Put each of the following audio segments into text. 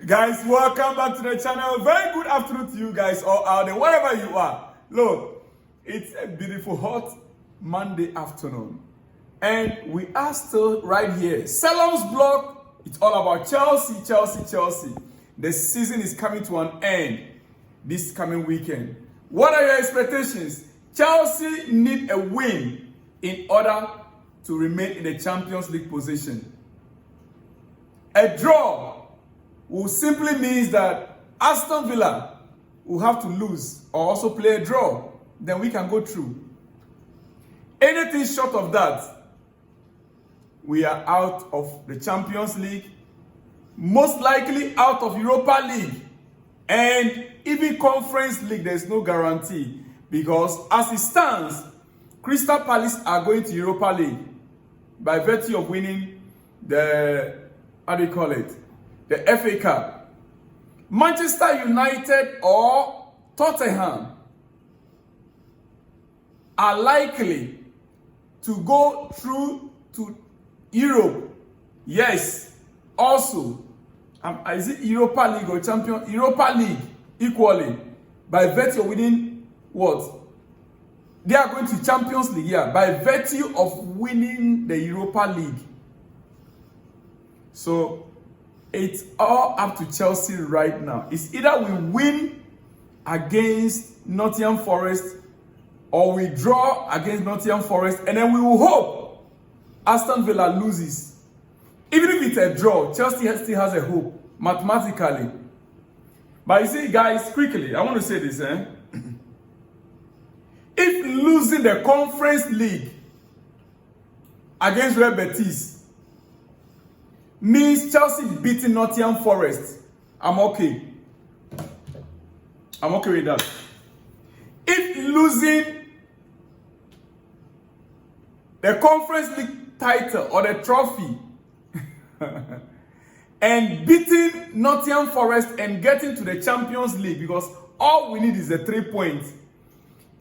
Guys, welcome back to the channel. Very good afternoon to you guys all out there, wherever you are. Look, it's a beautiful hot Monday afternoon, and we are still right here. Salom's blog, it's all about Chelsea, Chelsea, Chelsea. The season is coming to an end this coming weekend. What are your expectations? Chelsea need a win in order to remain in the Champions League position. A draw will simply means that Aston Villa will have to lose or also play a draw. Then we can go through. Anything short of that, we are out of the Champions League, most likely out of Europa League, and even Conference League. There's no guarantee, because as it stands, Crystal Palace are going to Europa League by virtue of winning the, the FA Cup. Manchester United or Tottenham are likely to go through to Europe. Yes, also, is it Europa League or Europa League equally, by virtue of winning what? They are going to Champions League, yeah, by virtue of winning the Europa League. So it's all up to Chelsea right now. It's either we win against Nottingham Forest or we draw against Nottingham Forest, and then we will hope Aston Villa loses. Even if it's a draw, Chelsea still has a hope, mathematically. But you see, guys, quickly, I want to say this. If losing the Conference League against Real Betis means Chelsea beating Nottingham Forest, I'm okay. I'm okay with that. If losing the Conference League title or the trophy and beating Nottingham Forest and getting to the Champions League, because all we need is the 3 points.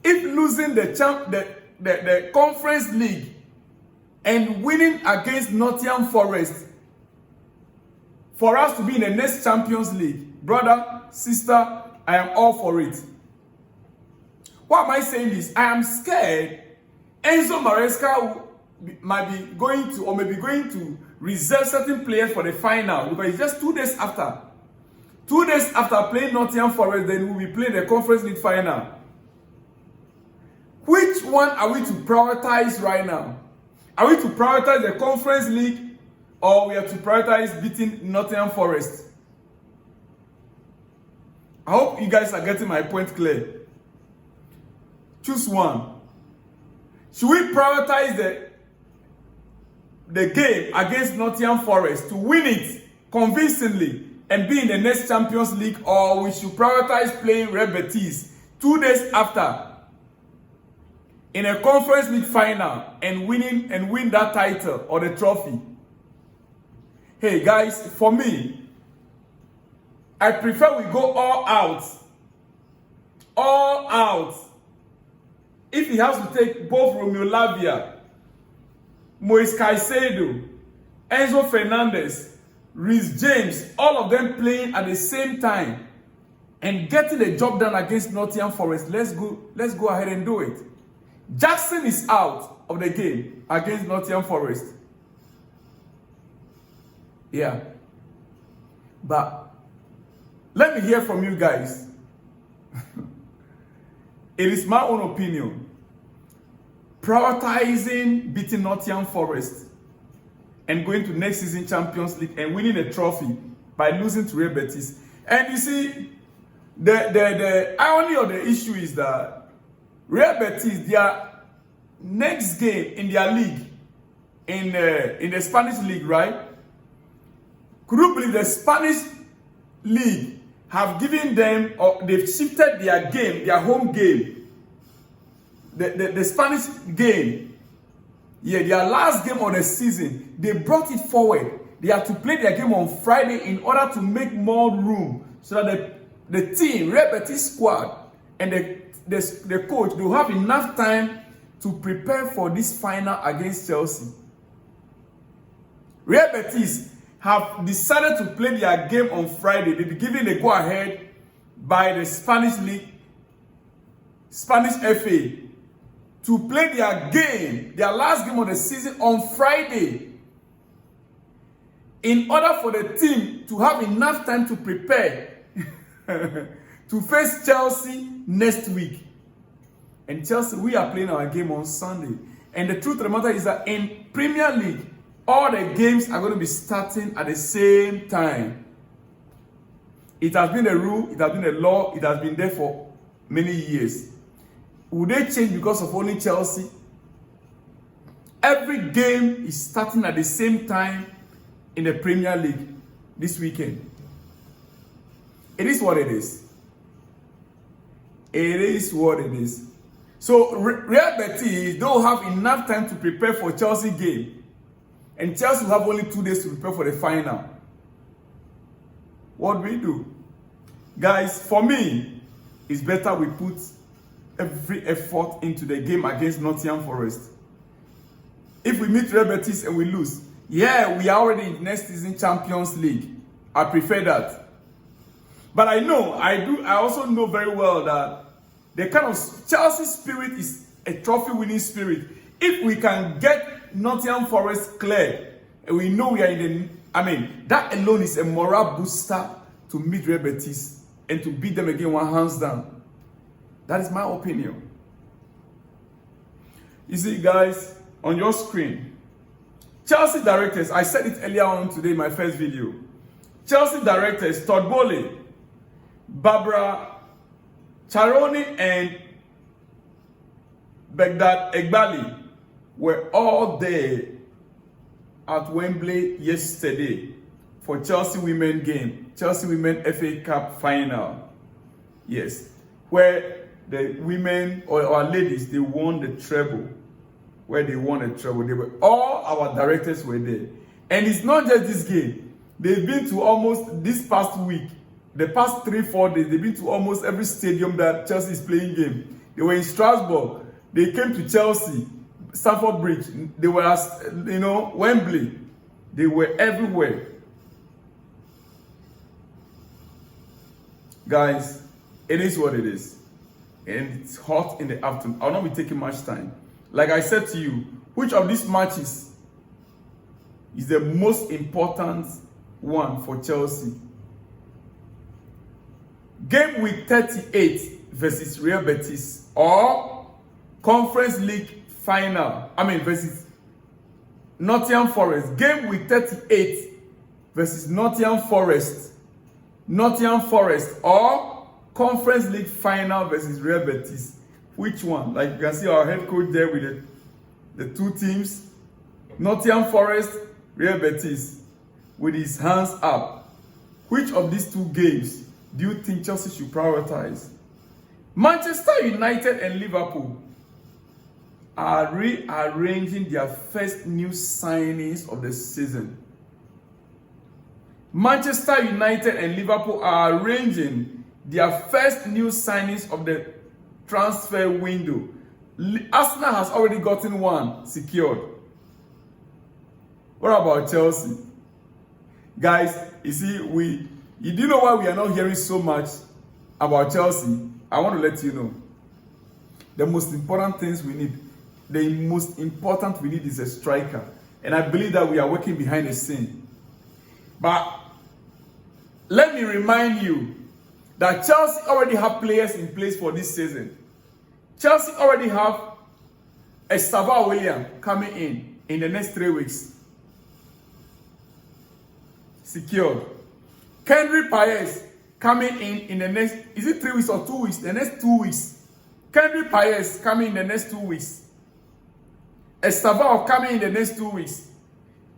If losing the Conference League and winning against Nottingham Forest for us to be in the next Champions League, brother, sister, I am all for it. Why am I saying this? I am scared Enzo Maresca might be going to, or maybe going to reserve certain players for the final, because it's just 2 days after. 2 days after playing Nottingham Forest, then we'll be playing the Conference League final. Which one are we to prioritize right now? Are we to prioritize the Conference League, or we have to prioritize beating Nottingham Forest? I hope you guys are getting my point clear. Choose one. Should we prioritize the game against Nottingham Forest to win it convincingly and be in the next Champions League, or we should prioritize playing Real Betis 2 days after in a Conference League final and win that title or the trophy? Hey guys, for me, I prefer we go all out. All out. If he has to take both Romeo Lavia, Moise Caicedo, Enzo Fernandez, Reece James, all of them playing at the same time and getting the job done against Nottingham Forest, let's go ahead and do it. Jackson is out of the game against Nottingham Forest. Yeah. But let me hear from you guys. It is my own opinion. Prioritizing beating Nottingham Forest and going to next season Champions League and winning a trophy by losing to Real Betis. And you see, the irony of the issue is that Real Betis, their next game in their league, in the Spanish league, right? Could you believe the Spanish league have given them, or they've shifted their game, their home game, the Spanish game, yeah, their last game of the season, they brought it forward. They had to play their game on Friday in order to make more room so that the team, Real Betis squad, and the coach, they will have enough time to prepare for this final against Chelsea. Real Betis have decided to play their game on Friday. They've been given a go-ahead by the Spanish League, Spanish FA, to play their game, their last game of the season on Friday, in order for the team to have enough time to prepare to face Chelsea next week. And Chelsea, we are playing our game on Sunday. And the truth of the matter is that in Premier League, all the games are going to be starting at the same time. It has been a rule, it has been a law, it has been there for many years. Would they change because of only Chelsea? Every game is starting at the same time in the Premier League this weekend. It is what it is. It is what it is. So Real Betis don't have enough time to prepare for Chelsea game. And Chelsea will have only 2 days to prepare for the final. What do we do? Guys, for me, it's better we put every effort into the game against Nottingham Forest. If we meet Real Betis and we lose, yeah, we are already in the next season Champions League. I prefer that. But I also know very well that the kind of Chelsea spirit is a trophy-winning spirit. If we can get Nottingham Forest clear, and we know we are in the, that alone is a morale booster to meet Real Betis and to beat them again one hands down. That is my opinion. You see, guys, on your screen, Chelsea directors, I said it earlier on today in my first video. Chelsea directors, Todd Bowley, Barbara Charoni, and Begdad Egbali were all there at Wembley yesterday for Chelsea women game, Chelsea women FA Cup final. Yes, where the women or our ladies, they won the treble. Where they won the treble, they were all our directors were there. And it's not just this game. They've been to almost this past week, the past 3-4 days, they've been to almost every stadium that Chelsea is playing game. They were in Strasbourg. They came to Chelsea, Stamford Bridge. They were at, Wembley. They were everywhere. Guys, it is what it is. And it's hot in the afternoon. I'll not be taking much time. Like I said to you, which of these matches is the most important one for Chelsea? Game week 38 versus Real Betis, or Conference League final, versus Nottingham Forest. Game week 38 versus Nottingham Forest, or Conference League final versus Real Betis. Which one? Like you can see our head coach there with the two teams, Nottingham Forest, Real Betis, with his hands up. Which of these two games do you think Chelsea should prioritize? Manchester United and Liverpool are rearranging their first new signings of the season. Manchester United and Liverpool are arranging their first new signings of the transfer window. Arsenal has already gotten one secured. What about Chelsea? Guys, you see, you do know why we are not hearing so much about Chelsea? I want to let you know. The most important things we need, is a striker. And I believe that we are working behind the scene. But let me remind you that Chelsea already have players in place for this season. Chelsea already have Estava William coming in the next 3 weeks. Secured. Kendrick Paez coming in the next, is it 3 weeks or 2 weeks? The next 2 weeks. Kendrick Paez coming in the next 2 weeks. Estava coming in the next 2 weeks.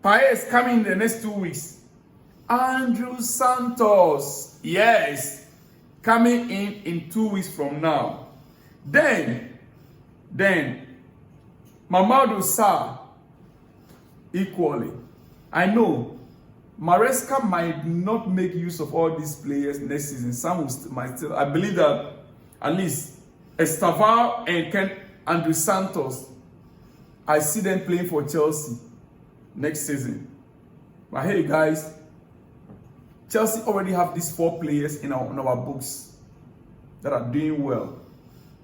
Paez coming in the next 2 weeks. Andrew Santos, yes, coming in 2 weeks from now. Then Mamadou Sarr equally. I know Maresca might not make use of all these players next season. Some might still. I believe that at least Estava and Andrew Santos, I see them playing for Chelsea next season. But hey guys, Chelsea already have these 4 players in our books that are doing well,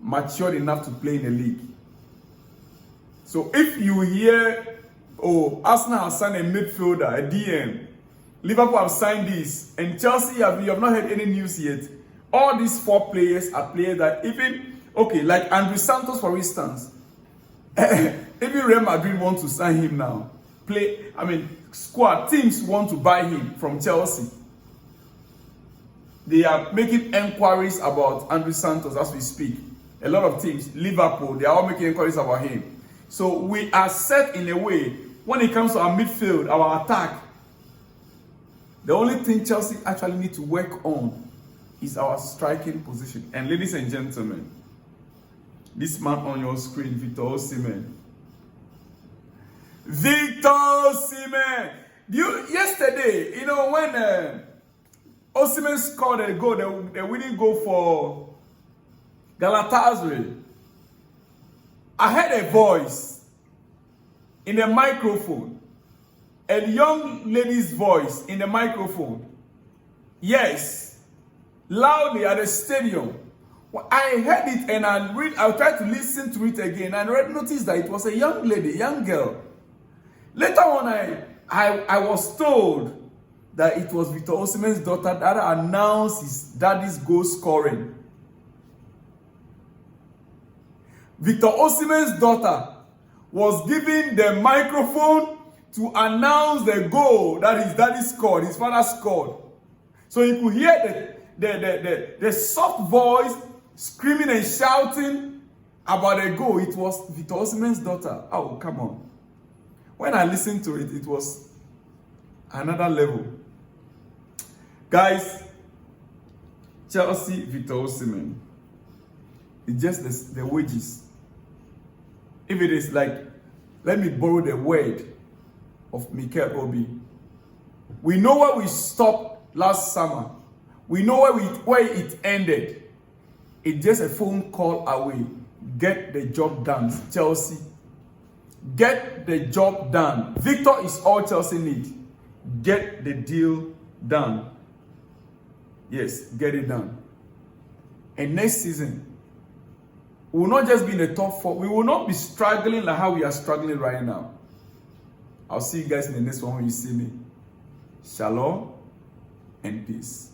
matured enough to play in the league. So if you hear, oh, Arsenal has signed a midfielder, a DM, Liverpool have signed this, and Chelsea you have not heard any news yet. All these 4 players are players that even, okay, like Andrew Santos for instance, even Real Madrid want to sign him now. Squad teams want to buy him from Chelsea. They are making inquiries about Andrew Santos as we speak. A lot of teams, Liverpool, they are all making inquiries about him. So we are set in a way when it comes to our midfield, our attack. The only thing Chelsea actually need to work on is our striking position. And ladies and gentlemen, this man on your screen, Victor Osimhen. Victor Osimhen! Yesterday, you know, when Osimhen scored a goal, the winning goal for Galatasaray, I heard a voice in the microphone, a young lady's voice in the microphone. Yes, loudly at the stadium. Well, I heard it and I tried to listen to it again and noticed that it was a young lady, young girl. Later on, I was told that it was Victor Osimhen's daughter that announced his daddy's goal scoring. Victor Osimhen's daughter was given the microphone to announce the goal that his daddy scored, his father scored. So you could hear the soft voice screaming and shouting about a goal. It was Victor Osimhen's daughter. Oh, come on. When I listened to it, it was another level. Guys, Chelsea, Victor Osimhen. It's just the wages. If it is like, let me borrow the word of Mikel Obi. We know where we stopped last summer. We know where it ended. It's just a phone call away. Get the job done, Chelsea. Get the job done. Victor is all Chelsea need. Get the deal done. Yes, get it done. And next season, we will not just be in the top 4. We will not be struggling like how we are struggling right now. I'll see you guys in the next one when you see me. Shalom and peace.